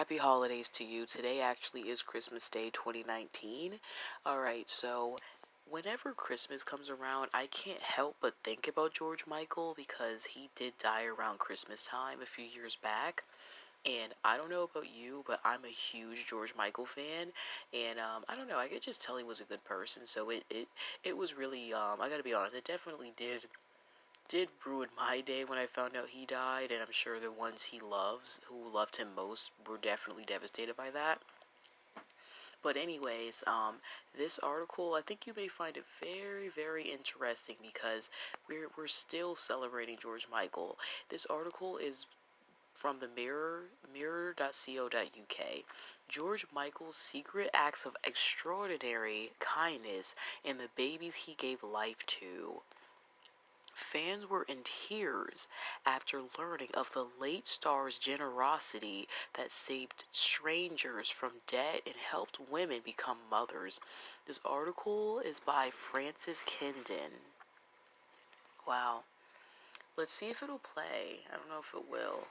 happy holidays to you. Today actually is Christmas Day 2019. Alright, so whenever Christmas comes around, I can't help but think about George Michael because he did die around Christmas time a few years back. And I don't know about you, but I'm a huge George Michael fan. And I don't know, I could just tell he was a good person. So it was really, I gotta be honest, it definitely did ruin my day when I found out he died, and I'm sure the ones he loves, who loved him most, were definitely devastated by that. But anyways, this article, I think you may find it very, very interesting because we're still celebrating George Michael. This article is from the mirror.co.uk. George Michael's secret acts of extraordinary kindness and the babies he gave life to. Fans were in tears after learning of the late star's generosity that saved strangers from debt and helped women become mothers. This article is by Francis Kindon. Wow. Let's see if it'll play. I don't know if it will.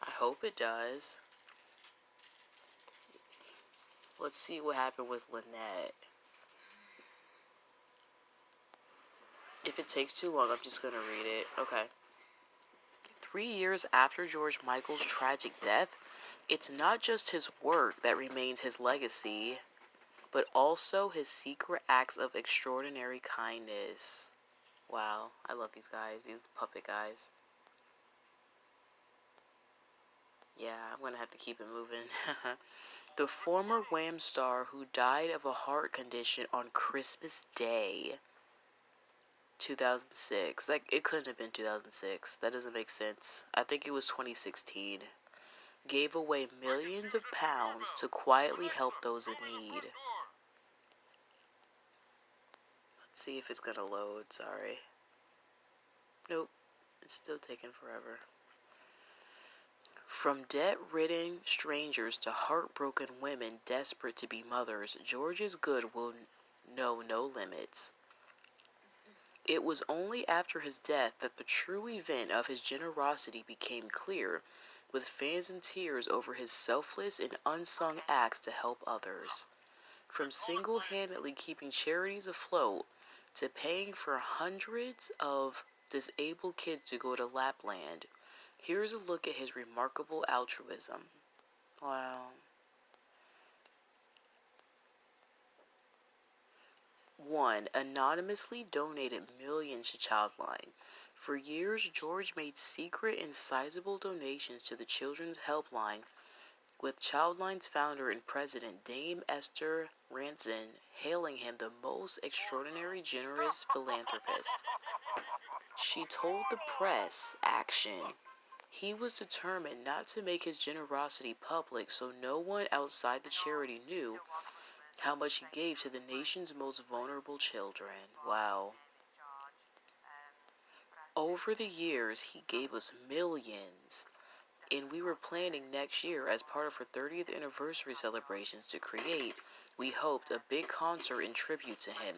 I hope it does. Let's see what happened with Lynette. If it takes too long, I'm just going to read it. Okay. 3 years after George Michael's tragic death, it's not just his work that remains his legacy, but also his secret acts of extraordinary kindness. Wow, I love these guys, these puppet guys. Yeah, I'm going to have to keep it moving. The former Wham star who died of a heart condition on Christmas Day 2006. Like, it couldn't have been 2006. That doesn't make sense. I think it was 2016. Gave away millions of pounds to quietly help those in need. Let's see if it's gonna load. Sorry. Nope. It's still taking forever. From debt-ridden strangers to heartbroken women desperate to be mothers, George's good will know no limits. It was only after his death that the true event of his generosity became clear, with fans in tears over his selfless and unsung acts to help others. From single-handedly keeping charities afloat to paying for hundreds of disabled kids to go to Lapland, here's a look at his remarkable altruism. Wow. 1. Anonymously donated millions to Childline. For years, George made secret and sizable donations to the Children's Helpline, with Childline's founder and president, Dame Esther Ranson, hailing him the most extraordinary generous philanthropist. She told the press, Action, he was determined not to make his generosity public so no one outside the charity knew how much he gave to the nation's most vulnerable children. Wow. Over the years, he gave us millions. And we were planning next year, as part of her 30th anniversary celebrations, to create, we hoped, a big concert in tribute to him,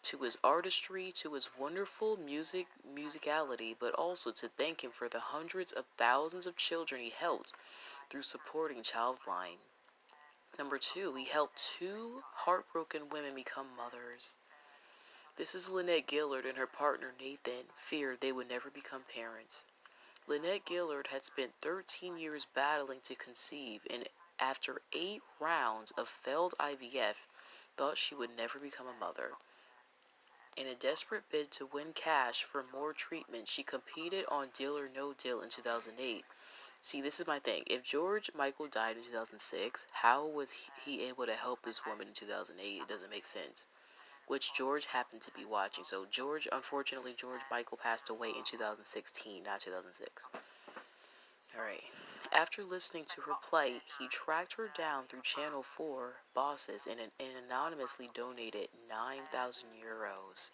to his artistry, to his wonderful musicality, but also to thank him for the hundreds of thousands of children he helped through supporting Childline. Number 2, we helped 2 heartbroken women become mothers. This is Lynette Gillard and her partner Nathan feared they would never become parents. Lynette Gillard had spent 13 years battling to conceive and after 8 rounds of failed IVF, thought she would never become a mother. In a desperate bid to win cash for more treatment, she competed on Deal or No Deal in 2008. See, this is my thing. If George Michael died in 2006, how was he able to help this woman in 2008? It doesn't make sense. Which George happened to be watching. So unfortunately, George Michael passed away in 2016, not 2006. Alright. After listening to her plight, he tracked her down through Channel 4 bosses and anonymously donated 9,000 euros.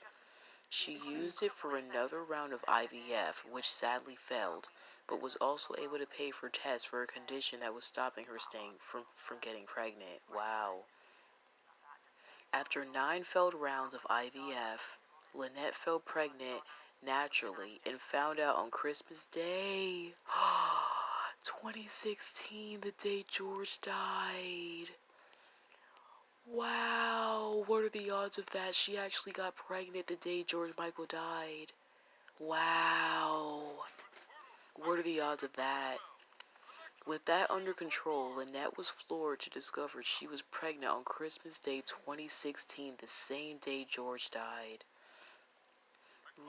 She used it for another round of IVF, which sadly failed, but was also able to pay for tests for a condition that was stopping her from getting pregnant. Wow. After 9 failed rounds of IVF, Lynette fell pregnant naturally and found out on Christmas Day. 2016, the day George died. Wow, what are the odds of that? She actually got pregnant the day George Michael died. Wow. What are the odds of that? With that under control, Lynette was floored to discover she was pregnant on Christmas Day 2016, the same day George died.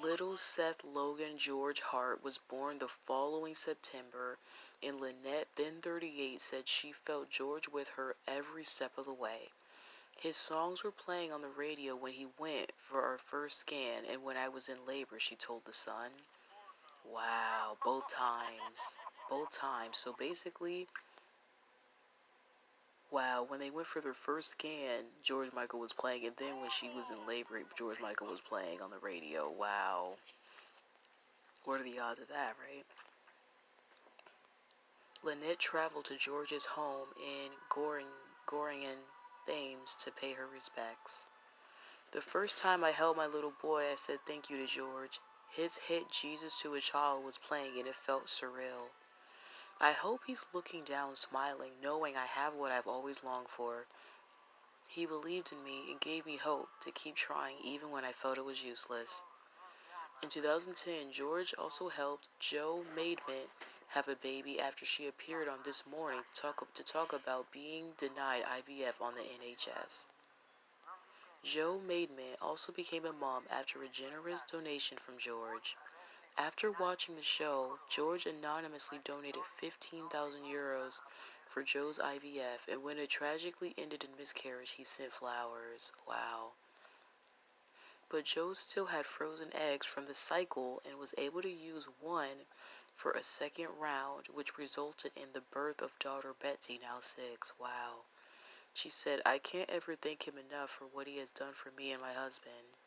Little Seth Logan George Hart was born the following September, and Lynette, then 38, said she felt George with her every step of the way. His songs were playing on the radio when he went for our first scan, and when I was in labor, she told The Sun. Wow, both times. Both times. So basically, wow, when they went for their first scan, George Michael was playing, and then when she was in labor, George Michael was playing on the radio. Wow. What are the odds of that, right? Lynette traveled to George's home in Goringen, Thames to pay her respects. The first time I held my little boy, I said thank you to George. His hit Jesus to a Child was playing and it felt surreal. I hope he's looking down smiling, knowing I have what I've always longed for. He believed in me and gave me hope to keep trying even when I felt it was useless. In 2010, George also helped Jo Maidment have a baby after she appeared on This Morning to talk about being denied IVF on the NHS. Jo Maidment also became a mom after a generous donation from George. After watching the show, George anonymously donated €15,000 for Jo's IVF, and when it tragically ended in miscarriage, he sent flowers. Wow. But Jo still had frozen eggs from the cycle and was able to use one for a second round, which resulted in the birth of daughter Betsy, now 6. Wow. She said, I can't ever thank him enough for what he has done for me and my husband.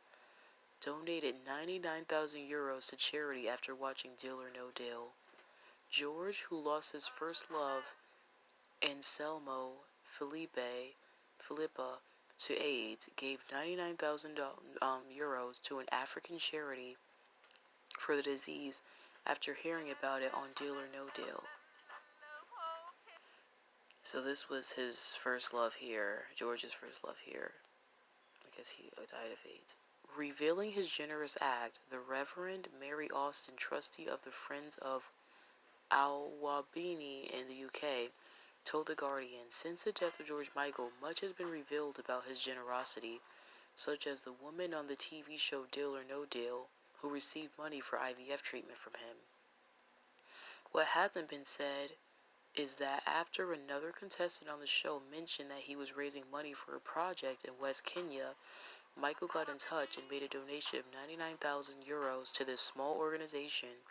Donated €99,000 to charity after watching Deal or No Deal. George, who lost his first love, Anselmo Filippa, to AIDS, gave €99,000 to an African charity for the disease after hearing about it on Deal or No Deal. So this was his first love here, George's first love here, because he died of AIDS. Revealing his generous act, the Reverend Mary Austin, trustee of the Friends of Al-Wabini in the UK, told The Guardian, since the death of George Michael, much has been revealed about his generosity, such as the woman on the TV show Deal or No Deal, who received money for IVF treatment from him. What hasn't been said is that after another contestant on the show mentioned that he was raising money for a project in West Kenya, Michael got in touch and made a donation of €99,000 to this small organization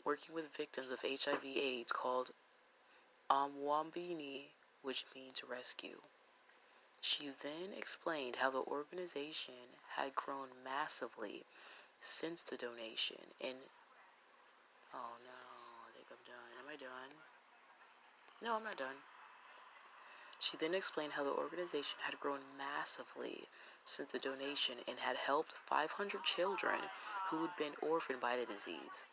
working with victims of HIV/AIDS called Amwambini, which means rescue. She then explained how the organization had grown massively since the donation and... Oh no, I think I'm done. Am I done? No, I'm not done. She then explained how the organization had grown massively since the donation and had helped 500 children who had been orphaned by the disease.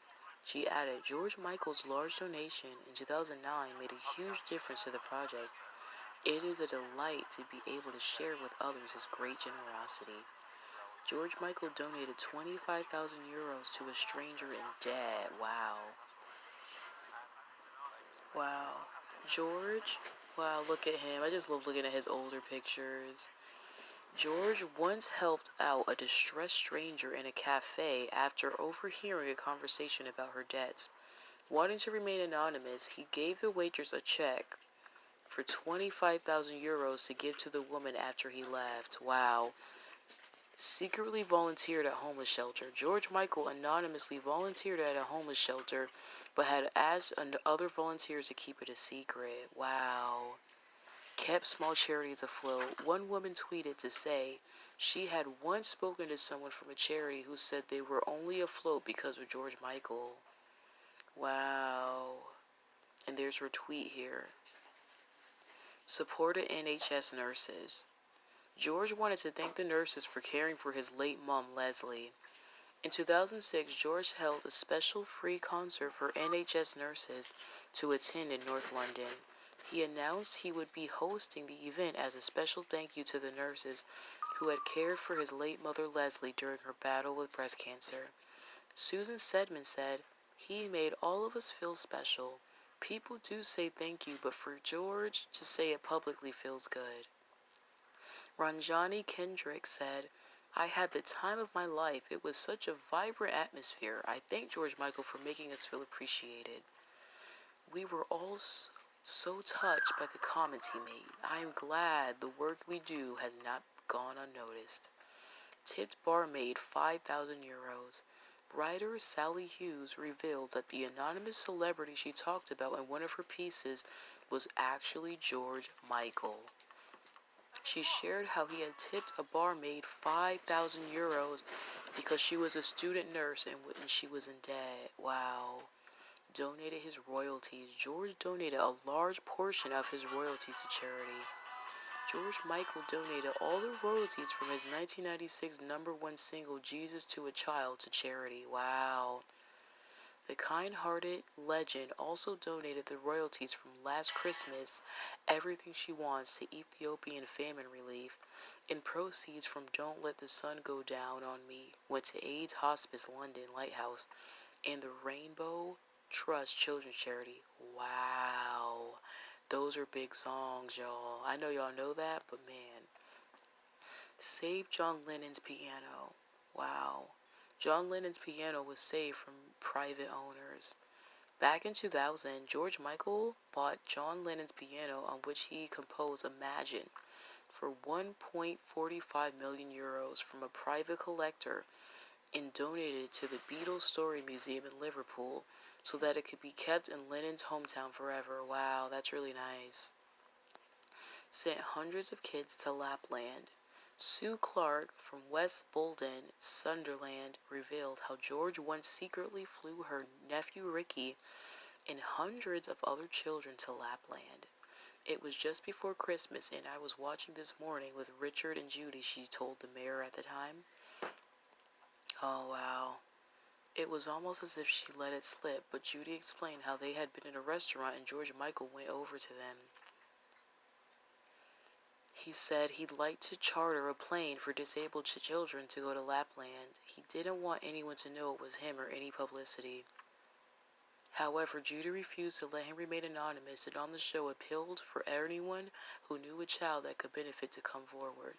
She added, George Michael's large donation in 2009 made a huge difference to the project. It is a delight to be able to share with others his great generosity. George Michael donated €25,000 to a stranger in debt. Wow. Wow. George, wow, look at him. I just love looking at his older pictures. George once helped out a distressed stranger in a cafe after overhearing a conversation about her debts. Wanting to remain anonymous, he gave the waitress a check for €25,000 to give to the woman after he left. Wow. Secretly volunteered at homeless shelter. George Michael anonymously volunteered at a homeless shelter, but had asked other volunteers to keep it a secret. Wow. Kept small charities afloat. One woman tweeted to say she had once spoken to someone from a charity who said they were only afloat because of George Michael. Wow. And there's her tweet here. Supported NHS nurses. George wanted to thank the nurses for caring for his late mom, Leslie. In 2006, George held a special free concert for NHS nurses to attend in North London. He announced he would be hosting the event as a special thank you to the nurses who had cared for his late mother Leslie during her battle with breast cancer. Susan Sedman said, "He made all of us feel special. People do say thank you, but for George, to say it publicly feels good." Ranjani Kendrick said, "I had the time of my life. It was such a vibrant atmosphere. I thank George Michael for making us feel appreciated. We were all so touched by the comments he made. I am glad the work we do has not gone unnoticed." Tipped barmaid €5,000. Writer Sally Hughes revealed that the anonymous celebrity she talked about in one of her pieces was actually George Michael. She shared how he had tipped a barmaid €5,000 because she was a student nurse and she was in debt. Wow. Donated his royalties. George donated a large portion of his royalties to charity. George Michael donated all the royalties from his 1996 #1 single Jesus to a Child to charity. Wow. The kind-hearted legend also donated the royalties from Last Christmas, Everything She Wants, to Ethiopian famine relief, and proceeds from Don't Let the Sun Go Down on Me went to AIDS Hospice London Lighthouse and the Rainbow Trust Children's Charity. Wow. Those are big songs, y'all. I know y'all know that, but man. Save John Lennon's piano. Wow. John Lennon's piano was saved from private owners. Back in 2000, George Michael bought John Lennon's piano on which he composed Imagine for €1.45 million from a private collector and donated it to the Beatles Story Museum in Liverpool so that it could be kept in Lennon's hometown forever. Wow, that's really nice. Sent hundreds of kids to Lapland. Sue Clark from West Bolden, Sunderland, revealed how George once secretly flew her nephew Ricky and hundreds of other children to Lapland. "It was just before Christmas and I was watching this morning with Richard and Judy," she told the mayor at the time. Oh, wow. It was almost as if she let it slip, but Judy explained how they had been in a restaurant and George Michael went over to them. He said he'd like to charter a plane for disabled children to go to Lapland. He didn't want anyone to know it was him or any publicity. However, Judy refused to let him remain anonymous and on the show appealed for anyone who knew a child that could benefit to come forward.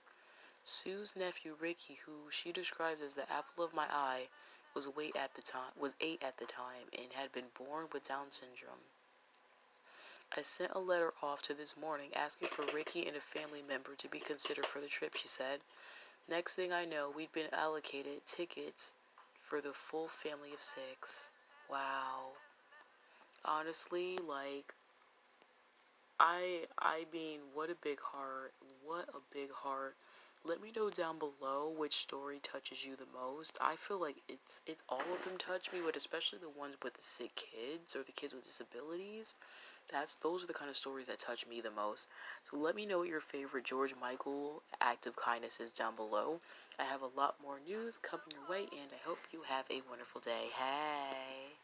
Sue's nephew Ricky, who she described as the apple of my eye, was 8 at the time and had been born with Down syndrome. "I sent a letter off to this morning asking for Ricky and a family member to be considered for the trip," she said. "Next thing I know, we'd been allocated tickets for the full family of 6. Wow. Honestly, like, I mean, what a big heart. What a big heart. Let me know down below which story touches you the most. I feel like it's all of them touch me, but especially the ones with the sick kids or the kids with disabilities. Those are the kind of stories that touch me the most. So let me know what your favorite George Michael act of kindness is down below. I have a lot more news coming your way, and I hope you have a wonderful day. Hey.